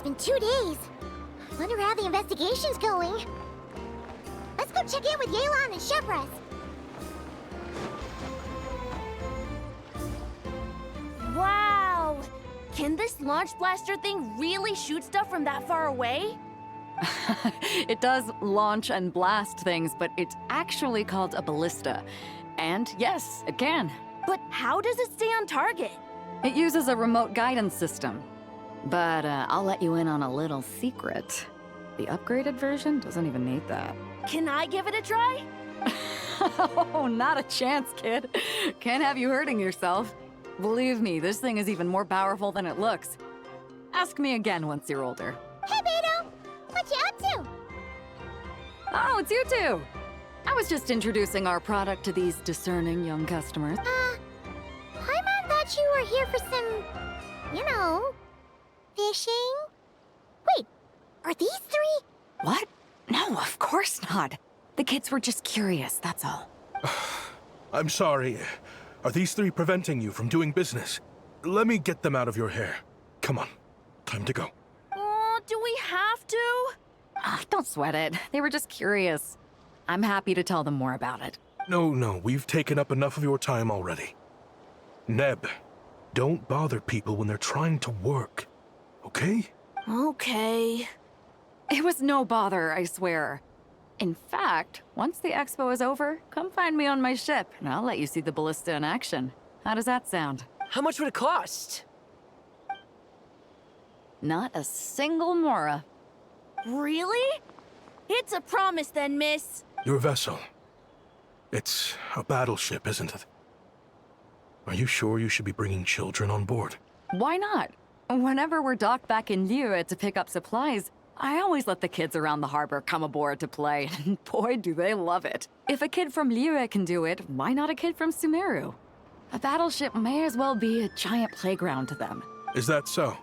been 2 days. Wonder how the investigation's going. Let's go check in with Yelan and Shepras. Wow! Can this launch blaster thing really shoot stuff from that far away? It does launch and blast things, but it's actually called a ballista. And yes, it can. But how does it stay on target? It uses a remote guidance system. But I'll let you in on a little secret. The upgraded version doesn't even need that. Can I give it a try? Oh, not a chance, kid. Can't have you hurting yourself. Believe me, this thing is even more powerful than it looks. Ask me again once you're older. Hey, Beto! What you up to? Oh, it's you two! I was just introducing our product to these discerning young customers. Paimon thought you were here for some, you know, fishing? Wait, are these 3? What? No, of course not. The kids were just curious, that's all. I'm sorry. Are these 3 preventing you from doing business? Let me get them out of your hair. Come on, time to go. Oh, do we have to? Don't sweat it. They were just curious. I'm happy to tell them more about it. No, we've taken up enough of your time already. Neb, don't bother people when they're trying to work, okay? Okay. It was no bother, I swear. In fact, once the expo is over, come find me on my ship, and I'll let you see the ballista in action. How does that sound? How much would it cost? Not a single mora. Really? It's a promise then, miss. Your vessel. It's a battleship, isn't it? Are you sure you should be bringing children on board? Why not? Whenever we're docked back in Liyue to pick up supplies, I always let the kids around the harbor come aboard to play, and boy, do they love it. If a kid from Liyue can do it, why not a kid from Sumeru? A battleship may as well be a giant playground to them. Is that so?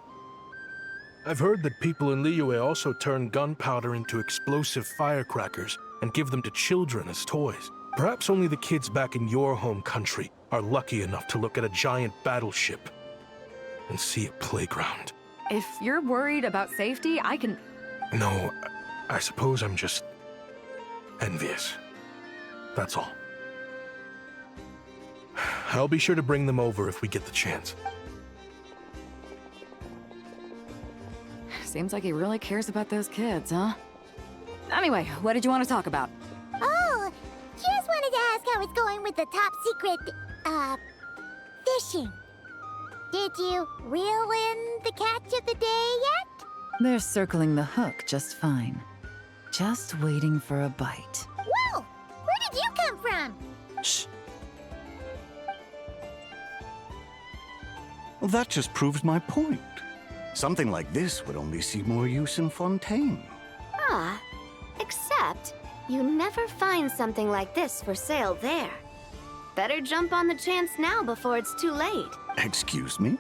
I've heard that people in Liyue also turn gunpowder into explosive firecrackers and give them to children as toys. Perhaps only the kids back in your home country are lucky enough to look at a giant battleship and see a playground. If you're worried about safety, I can... No, I suppose I'm just envious. That's all. I'll be sure to bring them over if we get the chance. Seems like he really cares about those kids, huh? Anyway, what did you want to talk about? Oh, just wanted to ask how it's going with the top secret, fishing. Did you reel in the catch of the day yet? They're circling the hook just fine. Just waiting for a bite. Whoa! Where did you come from? Shh. Well, that just proves my point. Something like this would only see more use in Fontaine. Ah, except you never find something like this for sale there. Better jump on the chance now before it's too late. Excuse me?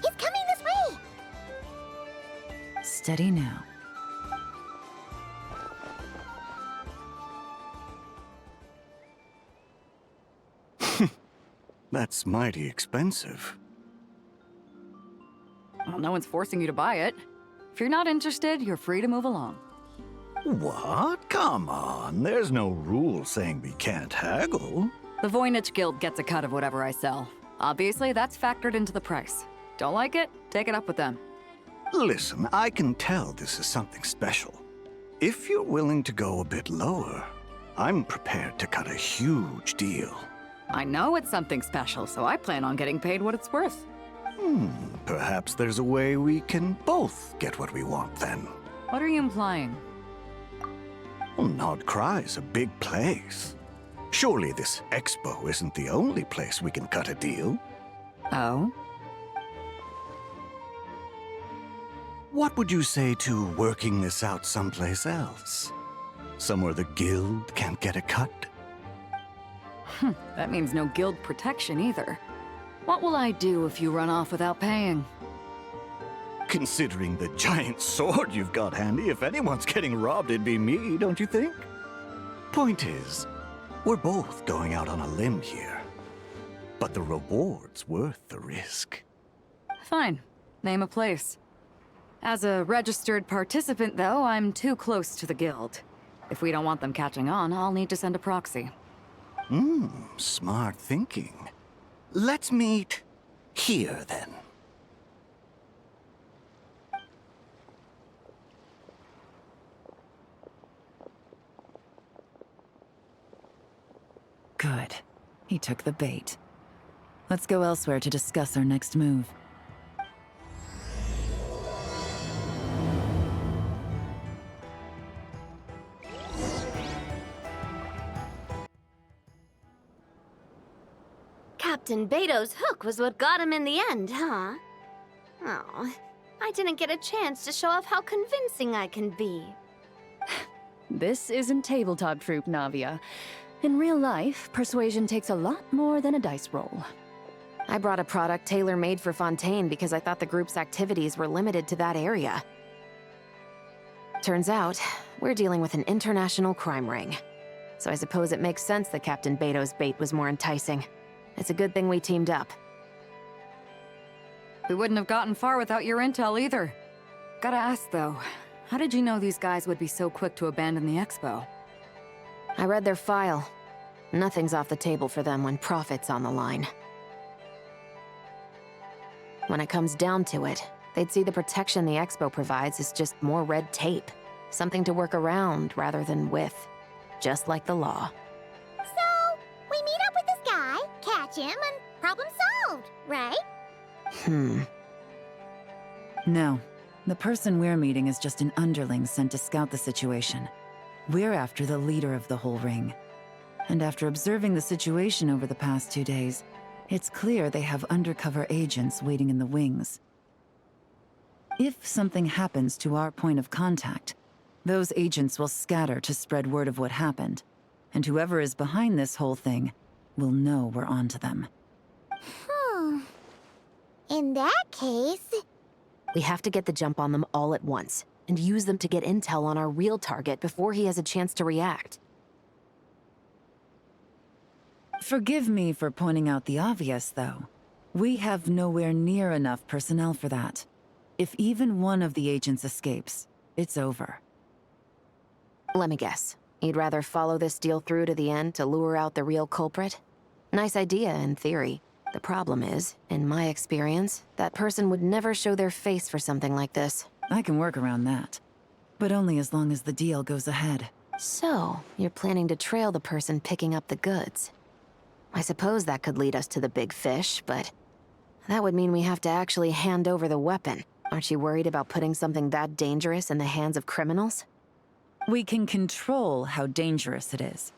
He's coming this way! Steady now. That's mighty expensive. Well, no one's forcing you to buy it. If you're not interested, you're free to move along. What? Come on, there's no rule saying we can't haggle. The Voynich Guild gets a cut of whatever I sell. Obviously, that's factored into the price. Don't like it? Take it up with them. Listen, I can tell this is something special. If you're willing to go a bit lower, I'm prepared to cut a huge deal. I know it's something special, so I plan on getting paid what it's worth. Perhaps there's a way we can both get what we want then. What are you implying? Well, Nod Cry's a big place. Surely this expo isn't the only place we can cut a deal. Oh? What would you say to working this out someplace else? Somewhere the guild can't get a cut? That means no guild protection either. What will I do if you run off without paying? Considering the giant sword you've got handy, if anyone's getting robbed, it'd be me, don't you think? Point is, we're both going out on a limb here. But the reward's worth the risk. Fine. Name a place. As a registered participant, though, I'm too close to the guild. If we don't want them catching on, I'll need to send a proxy. Smart thinking. Let's meet here, then. Good. He took the bait. Let's go elsewhere to discuss our next move. Captain Beto's hook was what got him in the end, huh? Oh, I didn't get a chance to show off how convincing I can be. This isn't tabletop troop, Navia. In real life, persuasion takes a lot more than a dice roll. I brought a product tailor-made for Fontaine because I thought the group's activities were limited to that area. Turns out, we're dealing with an international crime ring. So I suppose it makes sense that Captain Beto's bait was more enticing. It's a good thing we teamed up. We wouldn't have gotten far without your intel either. Gotta ask though, how did you know these guys would be so quick to abandon the expo? I read their file. Nothing's off the table for them when profit's on the line. When it comes down to it, they'd see the protection the expo provides as just more red tape. Something to work around rather than with. Just like the law. So, we meet up with this guy, catch him, and problem solved, right? No. The person we're meeting is just an underling sent to scout the situation. We're after the leader of the whole ring. And after observing the situation over the past 2 days, it's clear they have undercover agents waiting in the wings. If something happens to our point of contact, those agents will scatter to spread word of what happened, and whoever is behind this whole thing will know we're onto them. In that case... We have to get the jump on them all at once, and use them to get intel on our real target before he has a chance to react. Forgive me for pointing out the obvious, though. We have nowhere near enough personnel for that. If even one of the agents escapes, it's over. Let me guess. You'd rather follow this deal through to the end to lure out the real culprit? Nice idea, in theory. The problem is, in my experience, that person would never show their face for something like this. I can work around that. But only as long as the deal goes ahead. So, you're planning to trail the person picking up the goods. I suppose that could lead us to the big fish, but... that would mean we have to actually hand over the weapon. Aren't you worried about putting something that dangerous in the hands of criminals? We can control how dangerous it is.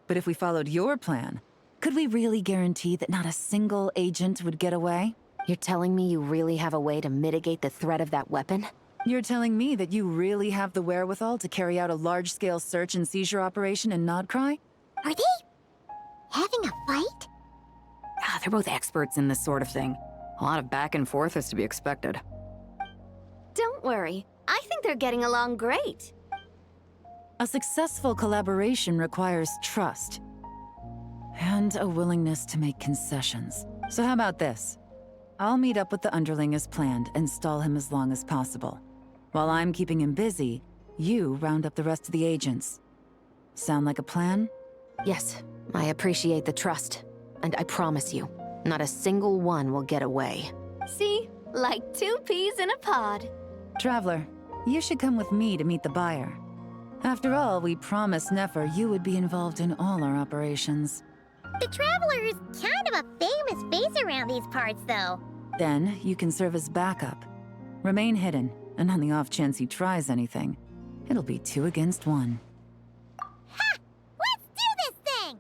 But if we followed your plan, could we really guarantee that not a single agent would get away? You're telling me you really have a way to mitigate the threat of that weapon? You're telling me that you really have the wherewithal to carry out a large-scale search and seizure operation in Nodcry? Are they... having a fight? They're both experts in this sort of thing. A lot of back and forth is to be expected. Don't worry. I think they're getting along great. A successful collaboration requires trust. And a willingness to make concessions. So how about this? I'll meet up with the underling as planned and stall him as long as possible. While I'm keeping him busy, you round up the rest of the agents. Sound like a plan? Yes, I appreciate the trust. And I promise you, not a single one will get away. See? Like 2 peas in a pod. Traveler, you should come with me to meet the buyer. After all, we promised Nefer you would be involved in all our operations. The Traveler is kind of a famous face around these parts, though. Then, you can serve as backup. Remain hidden, and on the off chance he tries anything, it'll be 2 against 1. Ha! Let's do this thing!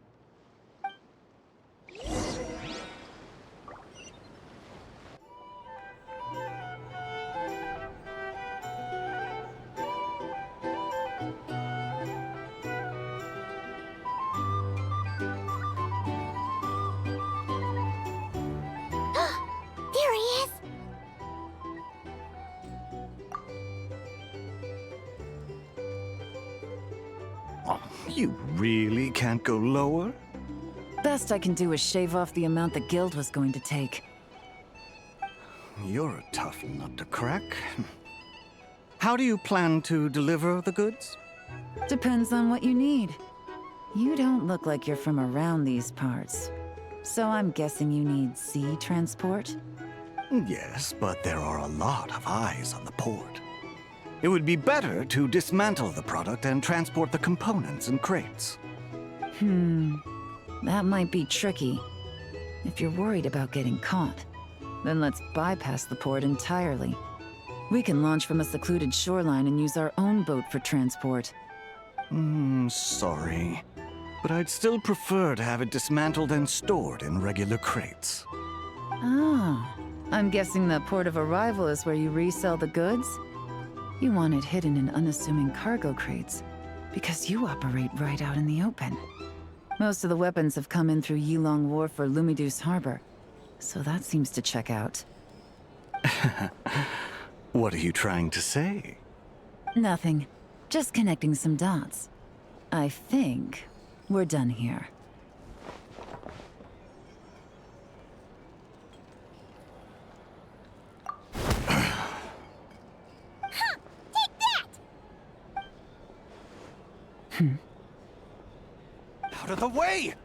There he is! Oh, you really can't go lower? Best I can do is shave off the amount the guild was going to take. You're a tough nut to crack. How do you plan to deliver the goods? Depends on what you need. You don't look like you're from around these parts. So I'm guessing you need sea transport? Yes, but there are a lot of eyes on the port. It would be better to dismantle the product and transport the components in crates. That might be tricky. If you're worried about getting caught, then let's bypass the port entirely. We can launch from a secluded shoreline and use our own boat for transport. Sorry. But I'd still prefer to have it dismantled and stored in regular crates. Ah, I'm guessing the port of arrival is where you resell the goods? You want it hidden in unassuming cargo crates, because you operate right out in the open. Most of the weapons have come in through Yilong Wharf or Lumiduce Harbor, so that seems to check out. What are you trying to say? Nothing. Just connecting some dots. I think we're done here. Take that! Out of the way!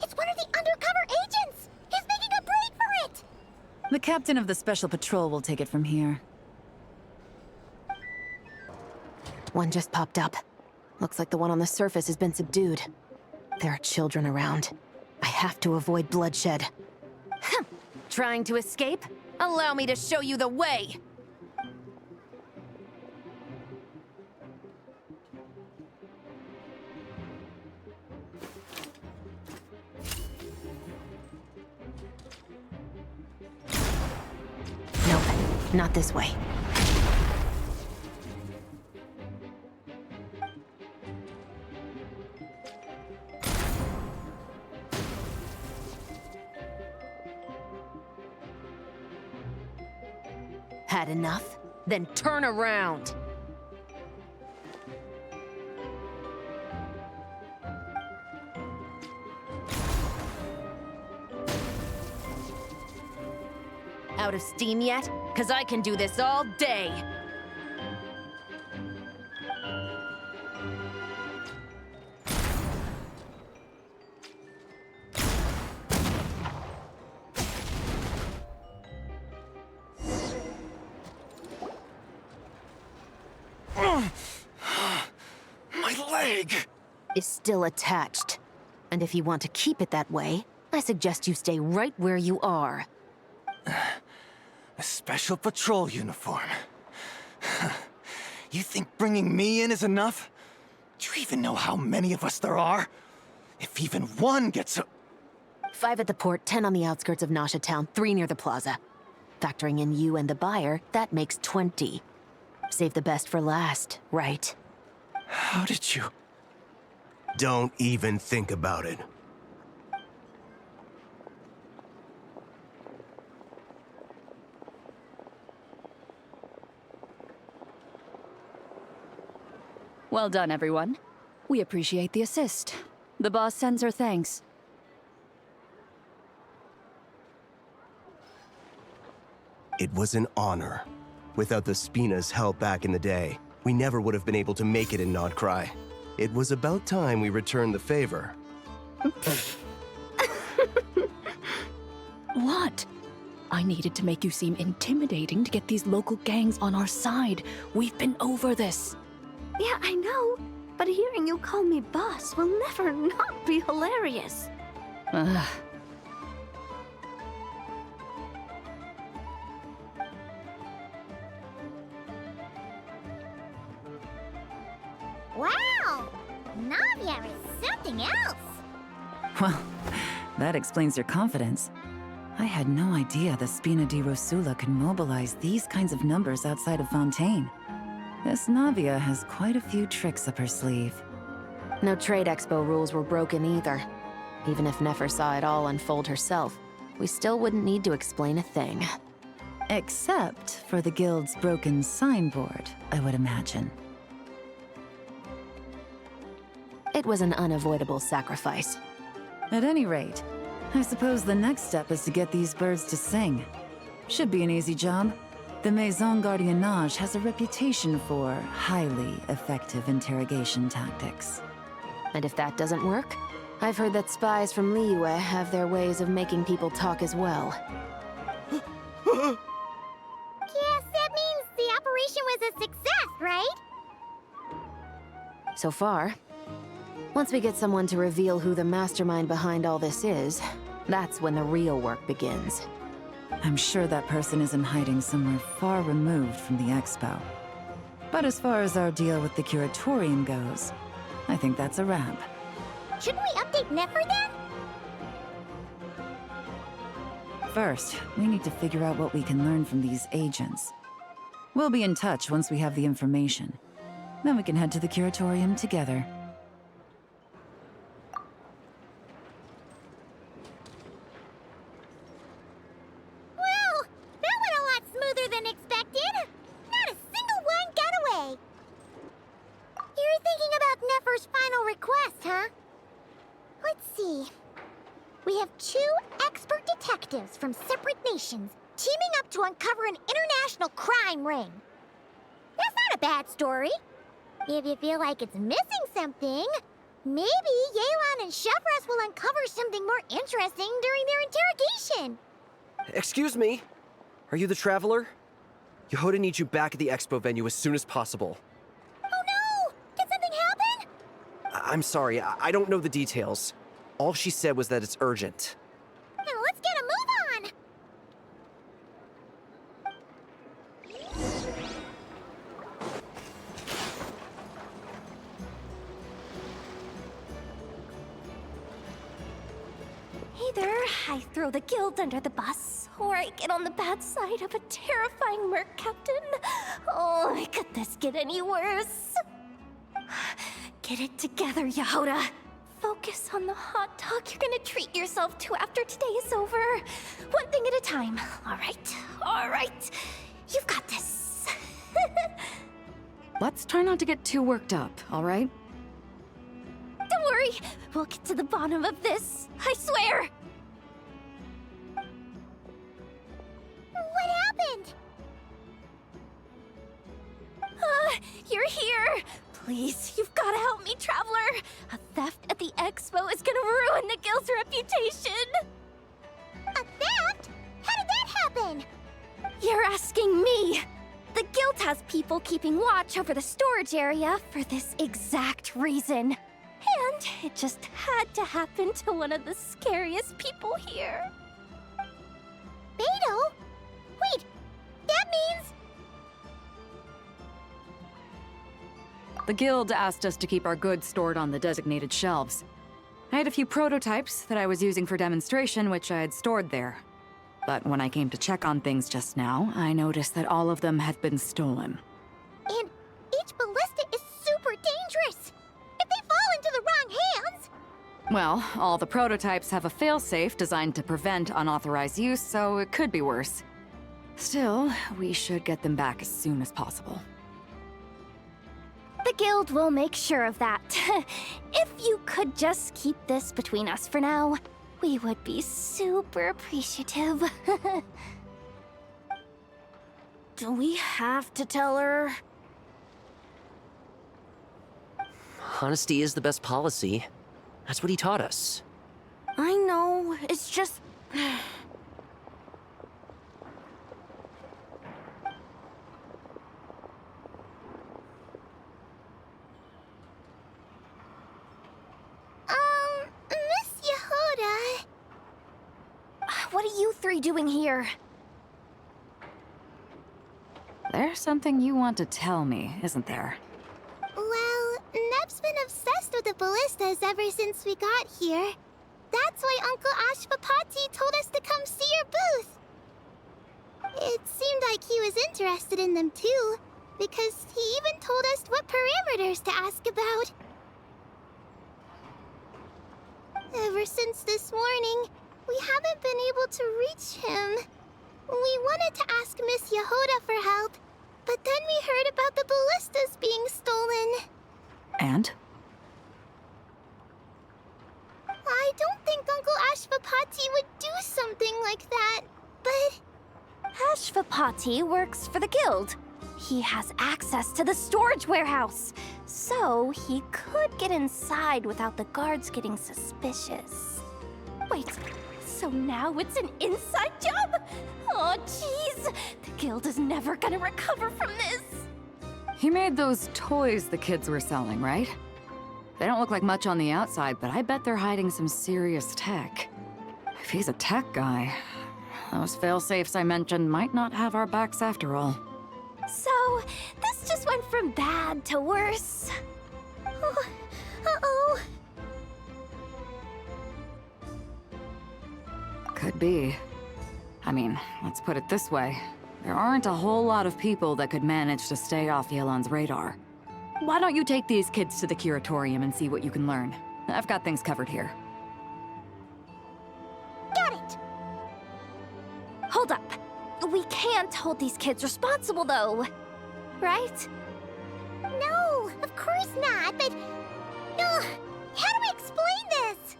It's one of the undercover agents! He's making a break for it! The captain of the Special Patrol will take it from here. One just popped up. Looks like the one on the surface has been subdued. There are children around. I have to avoid bloodshed. Trying to escape? Allow me to show you the way! Nope, not this way. Had enough? Then turn around! Out of steam yet? 'Cause I can do this all day! My leg! Is still attached. And if you want to keep it that way, I suggest you stay right where you are. A special patrol uniform. You think bringing me in is enough? Do you even know how many of us there are? If even one gets a... 5 at the port, 10 on the outskirts of Nasha Town, 3 near the plaza. Factoring in you and the buyer, that makes 20. Save the best for last, right? How did you... Don't even think about it. Well done, everyone. We appreciate the assist. The boss sends her thanks. It was an honor. Without the Spina's help back in the day, we never would have been able to make it in Nodcry. It was about time we returned the favor. What? I needed to make you seem intimidating to get these local gangs on our side. We've been over this. Yeah, I know. But hearing you call me boss will never not be hilarious. Ugh. Wow! Navia is something else! Well, that explains your confidence. I had no idea the Spina di Rosula could mobilize these kinds of numbers outside of Fontaine. This Navia has quite a few tricks up her sleeve. No trade expo rules were broken either. Even if Nefer saw it all unfold herself, we still wouldn't need to explain a thing. Except for the guild's broken signboard, I would imagine. It was an unavoidable sacrifice. At any rate, I suppose the next step is to get these birds to sing. Should be an easy job. The Maison Gardiennage has a reputation for highly effective interrogation tactics. And if that doesn't work, I've heard that spies from Liyue have their ways of making people talk as well. Yes, that means the operation was a success, right? So far. Once we get someone to reveal who the mastermind behind all this is, that's when the real work begins. I'm sure that person is in hiding somewhere far removed from the expo. But as far as our deal with the curatorium goes, I think that's a wrap. Shouldn't we update Nefer then? First, we need to figure out what we can learn from these agents. We'll be in touch once we have the information. Then we can head to the curatorium together. Well, that went a lot smoother than expected. Not a single one got away. You're thinking about Nefer's final request, huh? Let's see. We have 2 expert detectives from separate nations teaming up to uncover an international crime ring. That's not a bad story. If you feel like it's missing something, maybe Yelan and Chevres will uncover something more interesting during their interrogation. Excuse me? Are you the Traveler? Yehoda needs you back at the expo venue as soon as possible. Oh no! Did something happen? I'm sorry, I don't know the details. All she said was that it's urgent. Now let's get a move on! Either I throw the guild under the bus, or I get on the bad side of a terrifying merc captain. Oh, could this get any worse? Get it together, Yehoda. Focus on the hot dog you're gonna treat yourself to after today is over. One thing at a time. All right. You've got this. Let's try not to get too worked up, all right? Don't worry, we'll get to the bottom of this. I swear. What happened? You're here. Please, you've got to help me, Traveler. A theft at the expo is gonna ruin the guild's reputation. A theft? How did that happen? You're asking me. The guild has people keeping watch over the storage area for this exact reason. And it just had to happen to one of the scariest people here. Beto? Wait, that means... The guild asked us to keep our goods stored on the designated shelves. I had a few prototypes that I was using for demonstration, which I had stored there. But when I came to check on things just now, I noticed that all of them had been stolen. And each ballista is super dangerous. If they fall into the wrong hands... Well, all the prototypes have a failsafe designed to prevent unauthorized use, so it could be worse. Still, we should get them back as soon as possible. The guild will make sure of that. If you could just keep this between us for now, we would be super appreciative. Do we have to tell her? Honesty is the best policy. That's what he taught us. I know, it's just... Miss Yehoda... What are you 3 doing here? There's something you want to tell me, isn't there? Well, Neb's been obsessed with the ballistas ever since we got here. That's why Uncle Ashvapati told us to come see your booth. It seemed like he was interested in them too, because he even told us what parameters to ask about. Ever since this morning, we haven't been able to reach him. We wanted to ask Miss Yehoda for help, but then we heard about the ballistas being stolen. And? I don't think Uncle Ashvapati would do something like that, but Ashvapati works for the guild. He has access to the storage warehouse, so he could get inside without the guards getting suspicious. Wait, so now it's an inside job? Oh, jeez! The guild is never gonna recover from this! He made those toys the kids were selling, right? They don't look like much on the outside, but I bet they're hiding some serious tech. If he's a tech guy, those fail-safes I mentioned might not have our backs after all. So, this just went from bad to worse. Oh, uh-oh. Could be. I mean, let's put it this way. There aren't a whole lot of people that could manage to stay off Yelan's radar. Why don't you take these kids to the curatorium and see what you can learn? I've got things covered here. Got it! Hold up. We can't hold these kids responsible, though. Right? No, of course not, but... how do I explain this?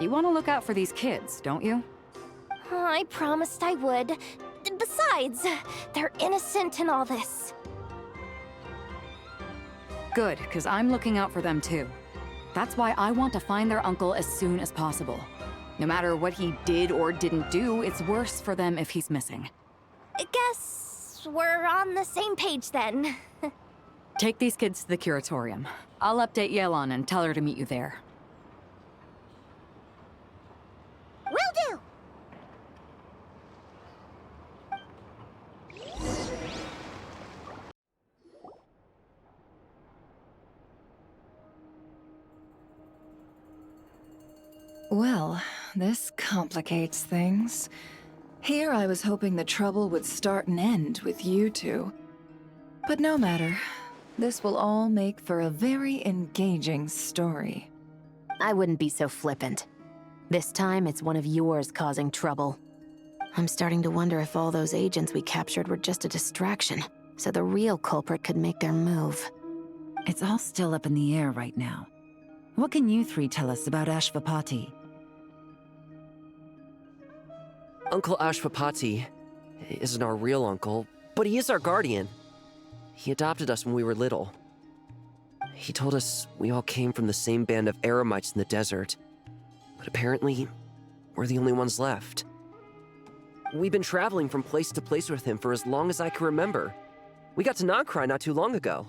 You want to look out for these kids, don't you? I promised I would. Besides, they're innocent in all this. Good, because I'm looking out for them too. That's why I want to find their uncle as soon as possible. No matter what he did or didn't do, it's worse for them if he's missing. I guess we're on the same page then. Take these kids to the curatorium. I'll update Yelan and tell her to meet you there. Will do! Well, this complicates things. Here I was hoping the trouble would start and end with you two. But no matter. This will all make for a very engaging story. I wouldn't be so flippant. This time, it's one of yours causing trouble. I'm starting to wonder if all those agents we captured were just a distraction, so the real culprit could make their move. It's all still up in the air right now. What can you three tell us about Ashvapati? Uncle Ashvapati isn't our real uncle, but he is our guardian. He adopted us when we were little. He told us we all came from the same band of eremites in the desert, but apparently, we're the only ones left. We've been traveling from place to place with him for as long as I can remember. We got to Noncry not too long ago.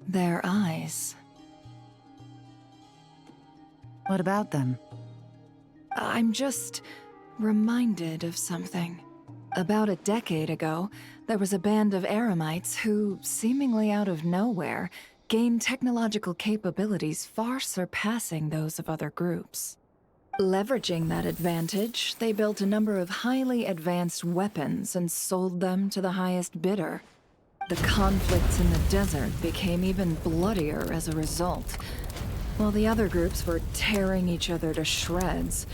Their eyes. What about them? I'm just reminded of something. About a decade ago, there was a band of eremites who, seemingly out of nowhere, gained technological capabilities far surpassing those of other groups. Leveraging that advantage, they built a number of highly advanced weapons and sold them to the highest bidder. The conflicts in the desert became even bloodier as a result. While the other groups were tearing each other to shreds,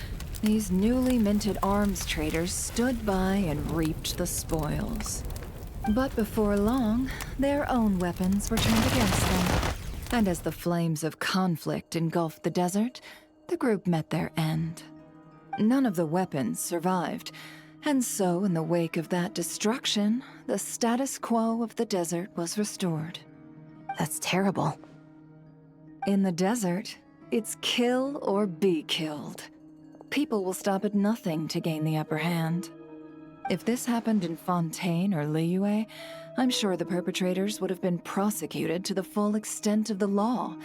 these newly minted arms traders stood by and reaped the spoils. But before long, their own weapons were turned against them. And as the flames of conflict engulfed the desert, the group met their end. None of the weapons survived, and so in the wake of that destruction, the status quo of the desert was restored. That's terrible. In the desert, it's kill or be killed. People will stop at nothing to gain the upper hand. If this happened in Fontaine or Liyue, I'm sure the perpetrators would have been prosecuted to the full extent of the law.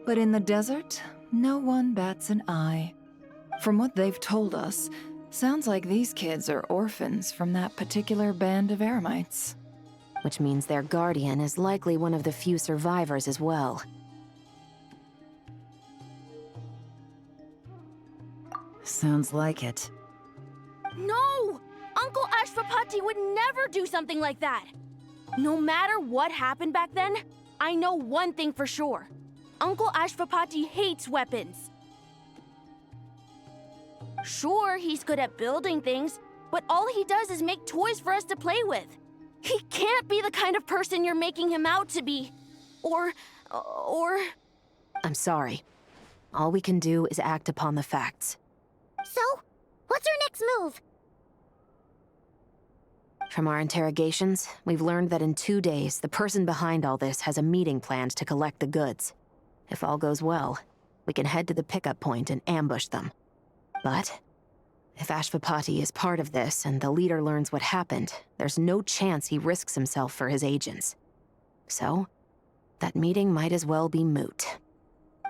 But in the desert, no one bats an eye. From what they've told us, sounds like these kids are orphans from that particular band of eremites. Which means their guardian is likely one of the few survivors as well. Sounds like it. No! Uncle Ashvapati would never do something like that! No matter what happened back then, I know one thing for sure. Uncle Ashvapati hates weapons. Sure, he's good at building things, but all he does is make toys for us to play with. He can't be the kind of person you're making him out to be. Or... I'm sorry. All we can do is act upon the facts. So, What's our next move? From our interrogations, we've learned that in 2 days, the person behind all this has a meeting planned to collect the goods. If all goes well, we can head to the pickup point and ambush them. But if Ashvapati is part of this and the leader learns what happened, there's no chance he risks himself for his agents. So, that meeting might as well be moot.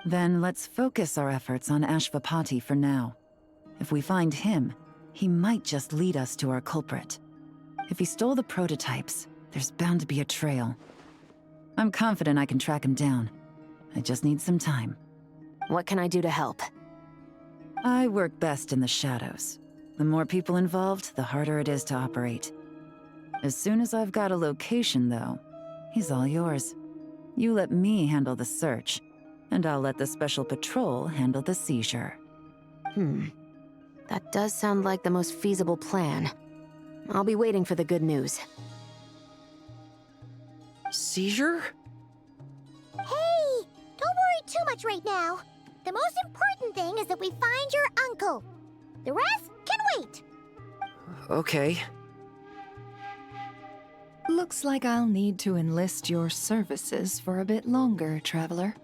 Then let's focus our efforts on Ashvapati for now. If we find him, he might just lead us to our culprit. If he stole the prototypes, there's bound to be a trail. I'm confident I can track him down. I just need some time. What can I do to help? I work best in the shadows. The more people involved, the harder it is to operate. As soon as I've got a location, though, he's all yours. You let me handle the search, and I'll let the special patrol handle the seizure. That does sound like the most feasible plan. I'll be waiting for the good news. Seizure? Hey, don't worry too much right now. The most important thing is that we find your uncle. The rest can wait. Okay. Looks like I'll need to enlist your services for a bit longer, Traveler.